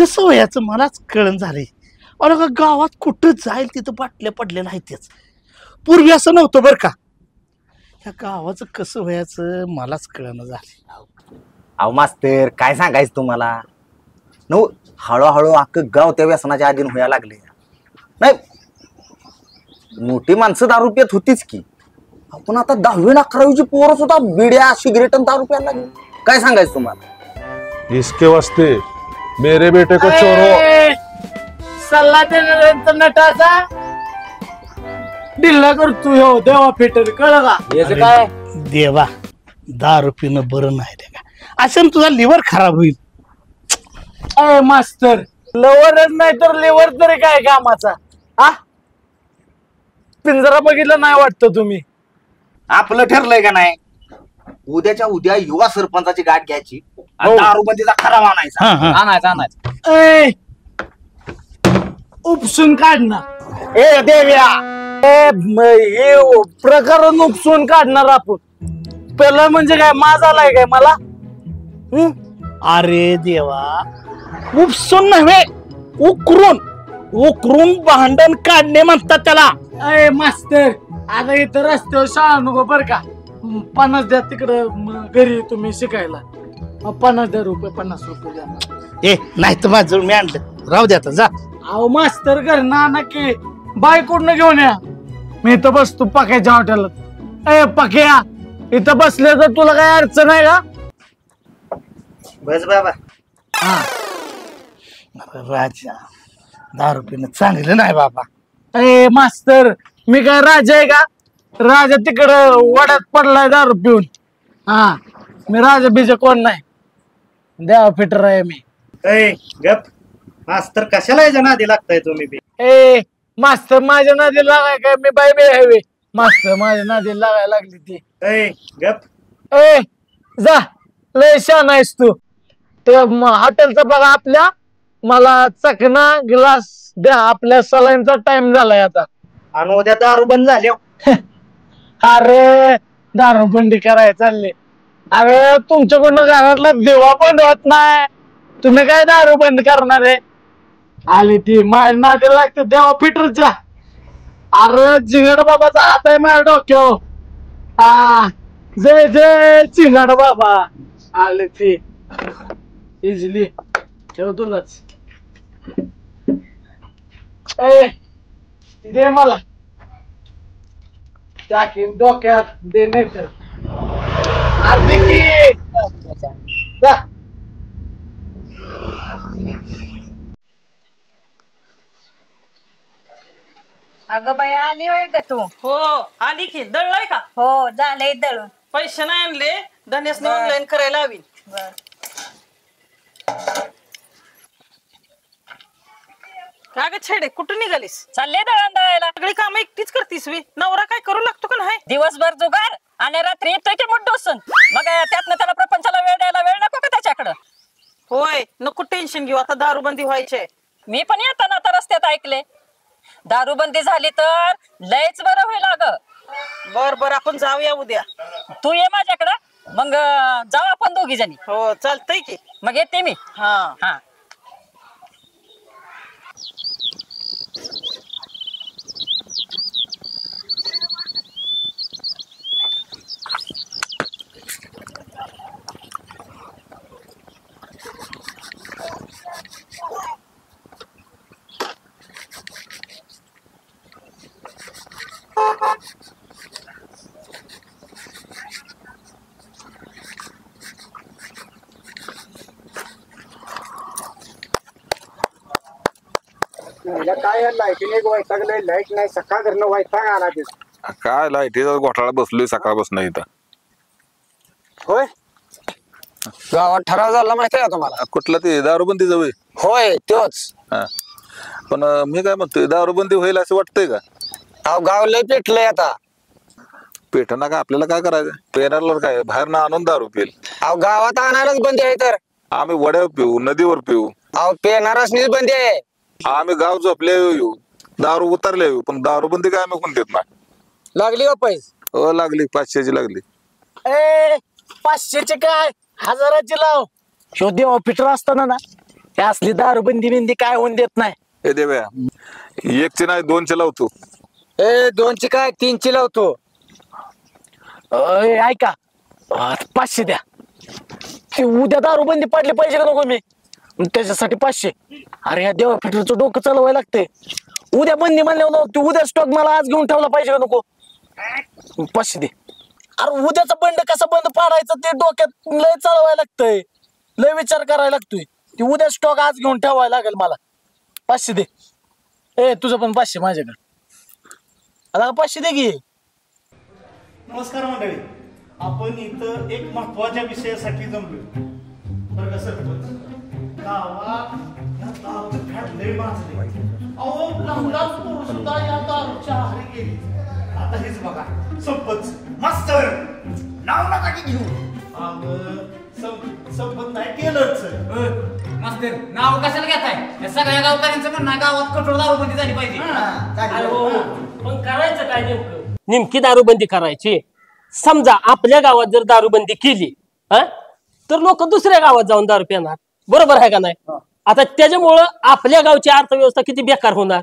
कसं व्हायचं मलाच कळण झालंय. अरे का गावात कुठं जाईल तिथं बाटल्या पडलेल्या आहेत त्याच. पूर्वी असं नव्हतं बरं का. ह्या गावाचं कसं व्हायचं मलाच कळणं झालं. अहो मास्तर काय सांगायचं तुम्हाला न हळूहळू अख्खं गाव त्या व्यसनाच्या अधीन व्हायला लागले. नाही मोठी माणसं दारू पित होतीच की आपण आता 10वी 11वीची पोरं सुद्धा बिड्या सिगरेट दारू प्यायला लागली. काय सांगायचं तुम्हाला. इसके वास्ते मेरे बेटे को चोरो सल्ला देणाऱ्यांचा नटाचा दिल्ला करतो हो देवा फिटर कळ का याचं काय देवा दारू पिणं बरं नाही रे का. असं तुझा लिव्हर खराब होईल. अय मास्तर लवरच नाही तर लिव्हर तरी काय कामाचा. हा पिंजरा बघितलं नाही वाटतं तुम्ही. आपलं ठरलंय का नाही उद्याच्या उद्या युवा सरपंचाची गाठ घ्यायची आणि दारूबंदीचा खरा मानायचा. आणायचा ए उपसून काढणार ए देव्या हे प्रकरण उपसून काढणार आपण. पहिलं म्हणजे काय माझा आलाय काय मला. अरे देवा उपसून नव्हे उकरून उकरून भांडण काढणे म्हणतात त्याला. अय मास्तर आता इथं रस्त्यावर शाळा नको बर का. 50 द्या तिकडं घरी तुम्ही शिकायला. 50 द्या रुपये 50 रुपये द्या. ए नाही तर माझं मी आणलं राहू द्या आता जा. अहो मास्तर घर ना नक्की बायकोडनं घेऊन या. मी इथं बसतो पक्याच्या हॉटेलात. ए पक्या इथं बसले तर तुला काय अडचण आहे का. बस बाबा. हा राजा दारू पिणं चांगलं नाही बाबा. ए मास्तर मी काय राजा आहे का. राजा तिकडं वड्यात पडलाय दारू पिऊन. हा मी राजा बीजा कोण नाही. देवा फिटर आहे मी. गप मास्तर कशाला याच्या नादी लागताय तुम्ही बी. ए मास्तर माझ्या नादी लागाय काय मी बाय बे हवे. मास्तर माझ्या नादी लागायला लागली ती. गप ए जा लय शान आहेस तू. ते हॉटेलचं बघा आपल्या मला चकना ग्लास द्या. आपल्या सलाईनचा टाइम झालाय आता. आणि उद्या दारू बंद झाली. अरे दारूबंदी करायला चालले. अरे तुमच्याकडून घरातला दिवा पण होत नाही. तुम्ही काय दारू बंद करणार आहे. आली ती माझ्या नादी लागते देवा फिटरच्या. अरे चिंगड बाबाचा हात आहे माझ्या डोक्यावर. हा जय जय चिंगड बाबा. आले ती इझिली ठेव तुलाच. ए दे मला टाकीन डोक्यात दे नाही तर जा. अगं बाई आली होय ग तू. हो आली की दळलाय का. हो झालंय दळून. पैसे नाही आणले धनेशने ऑनलाईन करायला हवी. का ग छेडे कुठं निघालीस. चालले दळण दळायला. सगळी कामं एकटीच करतीस वी. नवरा काय करू लागतो का नाही. दिवसभर जुगार आणि रात्री येतोय की मुठ डोसून. मग त्यातनं त्याला प्रपंचाला वेळ द्यायला वेळ नको का त्याच्याकडं. होय नको टेन्शन घेऊ आता दारूबंदी व्हायचे. मी पण येताना आता रस्त्यात ऐकले दारूबंदी झाली तर लयच बरं होईल. अगं बर बर आपण जाऊया उद्या. तू ये माझ्याकडं मग जाऊ आपण दोघी जणी. हो चालतंय की. मग येते मी. हा हा काय लाईटीने वैतागलंय. लाईट नाही सकाळ घरनं वैताग आला. काय लाईटीचा घोटाळा बसलोय सकाळपासून इथं. होय गावात ठराव झाला माहिती आहे का तुम्हाला. कुठला ते दारूबंदी जवळ. होय तोच. पण मी काय म्हणतोय दारूबंदी होईल असं वाटतंय का. अहो गाव लय पेटलंय आता. पेटना का आपल्याला काय करायचं. पेरणार काय बाहेर ना आणून दारू पिल. अहो गावात आणायलाच बंदी आहे तर. आम्ही वड्यावर पिऊ नदीवर पिऊ. अहो पेनारच बंदी आहे. आम्ही गाव झोपले येऊ दारू उतरले येऊ पण दारूबंदी काय आम्ही कोण देत नाही. लागली हो पैसे. हो लागली 500ची लागली. ए 500चे काय 1000ची लाव. शोधे ऑफिसर असताना ना हे असली दारूबंदी बिंदी काय होऊन देत नाही. हे देव्या, एकची नाही 2ची लावतो. ए 2ची काय 3ची लावतो. ऐका 500 द्या. ते उद्या दारूबंदी पडली पाहिजे का नको मी त्याच्यासाठी 500. अरे ह्या देवा फिटरचं डोकं चालवायला लागतंय. उद्या बंदी म्हणल्यावर तू उद्या स्टॉक मला आज घेऊन ठेवला पाहिजे का नको. 500 दे. अरे उद्याचा बंड कसा बंद पाडायचा ते डोक्यात लय चालवायला लागतंय. लय विचार करायला लागतोय. ती उद्या स्टॉक आज घेऊन ठेवायला लागेल मला. 500 दे. ए तुझं पण 500 माझ्याकडे. आता 500 दे की. नमस्कार मंडळी, आपण इथं एक महत्वाच्या विषयासाठी जमलो. बरं का सरपंच, गावात या दारूचं फॅट लय माजलंय. अहो लहान लहान पोरं सुद्धा या दारूच्या आहारी गेली. आता हेच बघा, सरपंच मास्तर नाव नका की घेऊ. संपत नाही केलंच. मास्तर नाव कशाला घेताय? या सगळ्या गावकऱ्यांचं म्हणणं आहे, गावात कठोर दारूबंदी झाली पाहिजे. पण करायचं काय नेमकं? नेमकी दारूबंदी करायची. समजा आपल्या गावात जर दारूबंदी केली तर लोक दुसऱ्या गावात जाऊन दारू पिणार. बरोबर आहे का नाही? आता त्याच्यामुळं आपल्या गावची अर्थव्यवस्था किती बेकार होणार.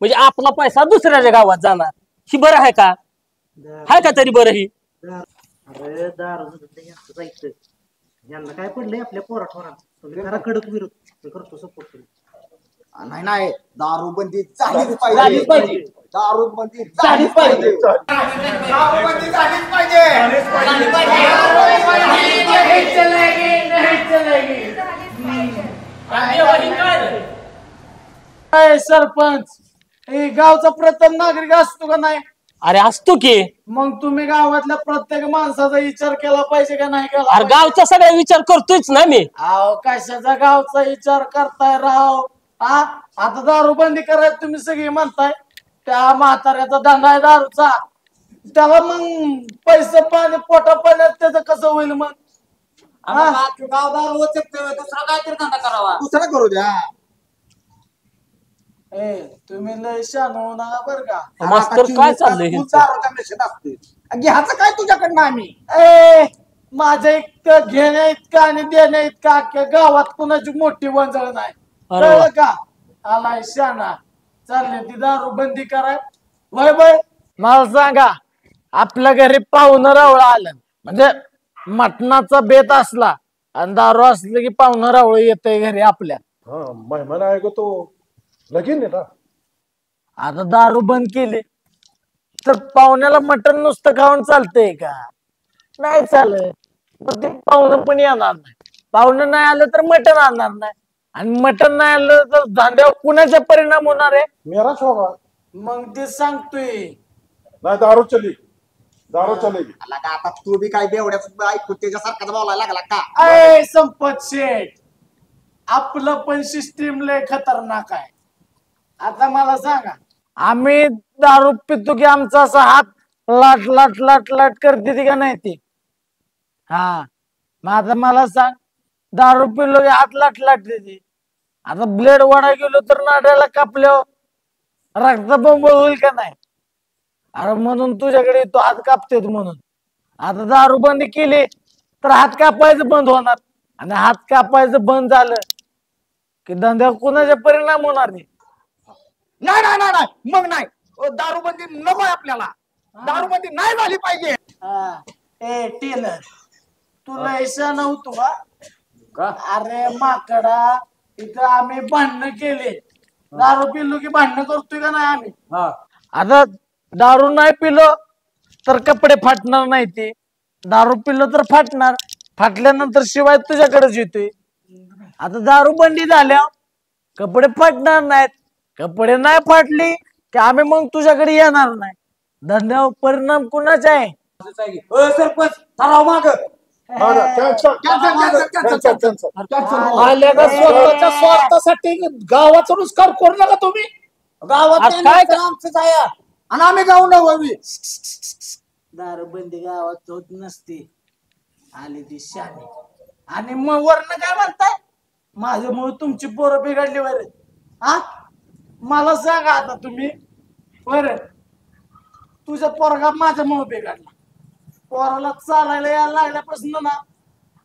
म्हणजे आपला पैसा दुसऱ्याच्या गावात जाणार. ही बरं आहे का? आहे का तरी बरं ही? अरे दारू यांना काय पडलंय आपल्या पोराठोरा कडक विरोध करतो सपोर्ट. नाही नाही, दारूबंदी झालीच पाहिजे. दारूबंदी झालीच पाहिजे. दारूबंदी झालीच पाहिजे. सरपंच हे गावचा प्रथम नागरिक असतो का नाही? अरे असतो की. मग तुम्ही गावातल्या प्रत्येक माणसाचा विचार केला पाहिजे का नाही केला? अरे गावचा सगळा विचार करतोयच ना मी. अहो कशाचा गावचा विचार करताय राव? आता दारूबंदी करायला तुम्ही सगळी म्हणताय. त्या म्हाताऱ्याचा धंदा आहे दारूचा. त्याला मग पैसे पाणी पोटा पाण्यात त्याचं कसं होईल मग? गाव दारू दुसरा काहीतरी धंदा करावा. दुसरा करू द्या. तुम्ही लय शान होऊ नका बर का. मास्तर काय चाललंय? घ्यायचं काय तुझ्याकडनं आम्ही? माझ्या इतकं घेण्या इतकं आणि देण्या इतकं अख्ख्या गावात कुणाची मोठी वंजळ नाही. कळलं का? आलाय शाना. चालले ती दारू बंदी कराय. वय वय मला सांगा, आपल्या घरी पाहुणं रावळ आलं म्हणजे मटणाचा बेत असला आणि दारू असलं की पाहुणं रावळ येतंय घरी आपल्या. मेहमान आहे का तो लगीन आहे ना. आता दारू बंद केली तर पाहुण्याला मटण नुसतं खाऊन चालतंय का? नाही चालत. मग ते पाहुणं पण येणार नाही. पाहुणं नाही आलं तर मटण आणणार नाही. आणि मटण नाही आलं तर धंद्यावर कुणाचा परिणाम होणार आहे? मेराच होगा. मग ते सांगतोय. नाही दारू चलेगी. आता तू बी काय बेवड्याच ऐकून त्याच्यासारखाच बोलायला लागला का? अय संपत शेठ, आपलं पण सिस्टीम लय खतरनाक आहे. आता मला सांगा, आम्ही दारू पितो की आमचा असा हात लाट लाट लाट लाट करते ती का नाही ती? मग आता मला सांग, दारू पिलो की हात लाट लाटते ती. आता ब्लेड वडा गेलो तर नाड्याला कापल्यावर रक्तबंब होईल का नाही? अरे म्हणून तुझ्याकडे तो हात कापते म्हणून. आता दारू बंद केली तर हात कापायचं बंद होणार. आणि हात कापायचं बंद झालं की धंद्यावर कुणाचा परिणाम होणार नाही. नाही नाही नाही नाही, मग नाही. दारूबंदी नको आहे आपल्याला. दारूबंदी नाही झाली पाहिजे. ए टेलर, तुला ऐसा नव्हतो का? अरे माकडा, इथं आम्ही भांडणं केले. दारू पिलो की भांडणं करतोय का नाही आम्ही? आता दारू नाही पिलो तर कपडे फाटणार नाही. ते दारू पिलो तर फाटणार. फाटल्यानंतर शिवाय तुझ्याकडेच येतोय. आता दारू बंदी झाल्या कपडे फाटणार नाहीत. कपडे नाही फाटली की आम्ही मग तुझ्याकडे येणार नाही. धंद्यावर परिणाम कुणाचा आहे? सरपंच ठराव माग. स्वतःच्या स्वार्थासाठी गावाचा नुसकार करू नका तुम्ही. गावात काय आमचंच आहे आणि आम्ही गाव नव्हे. दारूबंदी गावात होत नसते. आली ती शानी. आणि मग वर्ण काय म्हणताय? माझ्यामुळे तुमची पोरं बिघडली वर. मला सांगा आता तुम्ही, बर तुझा पोरगा माझ्यामुळे बिघडला. पोराला चालायला यायला लागल्यापासून ना,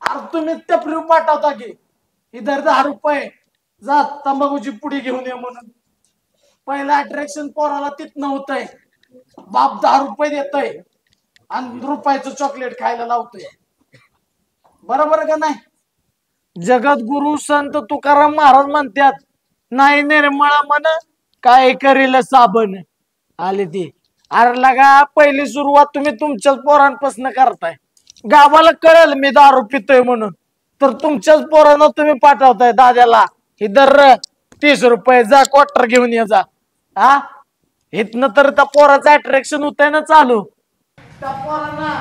अरे तुम्ही टपरी पाठवता की इधर 10 रुपये जा तंबाखूची पुडी घेऊन ये म्हणून. पहिलं अट्रॅक्शन पोराला तिथनं होतंय. बाप 10 रुपये देतोय आणि रुपयाचं चॉकलेट खायला लावतोय. बरोबर का नाही? जगद्गुरु संत तुकाराम महाराज म्हणतात, नाही निर्मळा मन काय करील साबण. आले ती. अरे लगा पहिली सुरुवात तुम्ही तुमच्याच पोरांपासून करताय. गावाला कळेल मी दारू पितोय म्हणून, तर तुमच्याच पोरांना तुम्ही पाठवताय दाद्याला, इधर 30 रुपये जा क्वार्टर घेऊन ये जा. हा इथनं तर त्या पोराचं अट्रॅक्शन होतंय ना चालू. त्या पोरांना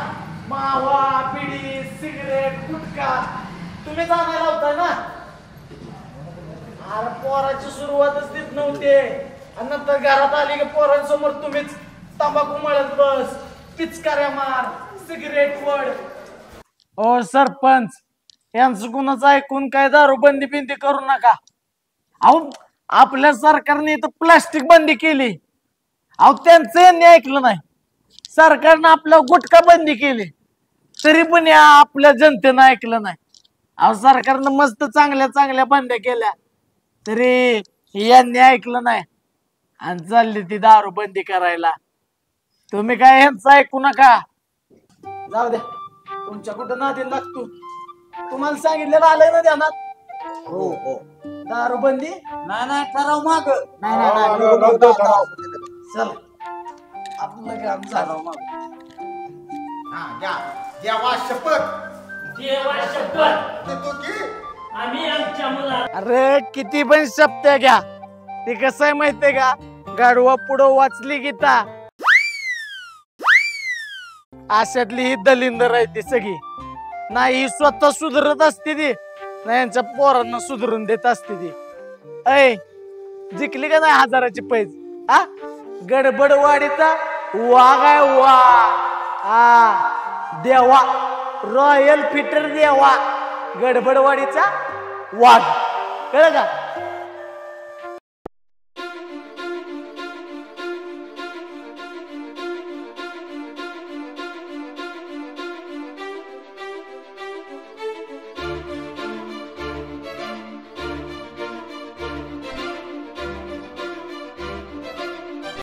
मावा बिडी सिगरेट गुटखा तुम्ही आणायला होताय ना. अरे पोराची सुरुवातच तिथं नव्हते आणि नंतर घरात आली की पोरांसमोर तुम्हीच तंबाखू मळत बस, पिचकाऱ्या मार, सिगरेट वड. ओ सरपंच, यांचं कुणाचं ऐकून काय दारूबंदी बिंदी करू नका. अहो आपल्या सरकारने इथं प्लास्टिक बंदी केली, अहो त्यांचं यांनी ऐकलं नाही. सरकारनं आपला गुटखा बंदी केली, तरी पण या आपल्या जनतेनं ऐकलं नाही. अहो सरकारनं मस्त चांगल्या चांगल्या बंद्या केल्या, तरी यांनी ऐकलं नाही आणि चालली ती दारू बंदी करायला. तुम्ही काय यांचं ऐकू नका. जाऊ द्या, तुमच्या कुठं नादी लागतो. तुम्हाला सांगितलेलं आलंय ना ध्यानात. हो हो. दारू बंदी नाही ठराव माग. नाही. चल आपलं काम झालं मग. देवा शपथ देवा शपथ देतो की आम्ही आमच्या मुला अरे किती पण शब्द घ्या, ते कसं आहे माहितीये का, गाडवा पुढं वाचली गीता. अशातली ही दलिंदर आहे ती सगळी. नाही ही स्वतः सुधरत असते ती, नाही यांच्या पोरांना सुधरून देत असते ती. ऐ जिंकली का नाही 1000ची पैज. हा गडबडवाडीचा वाघ आहे वा. हा देवा रॉयल फिटर देवा, गडबडवाडीचा वाघ. कळलं का?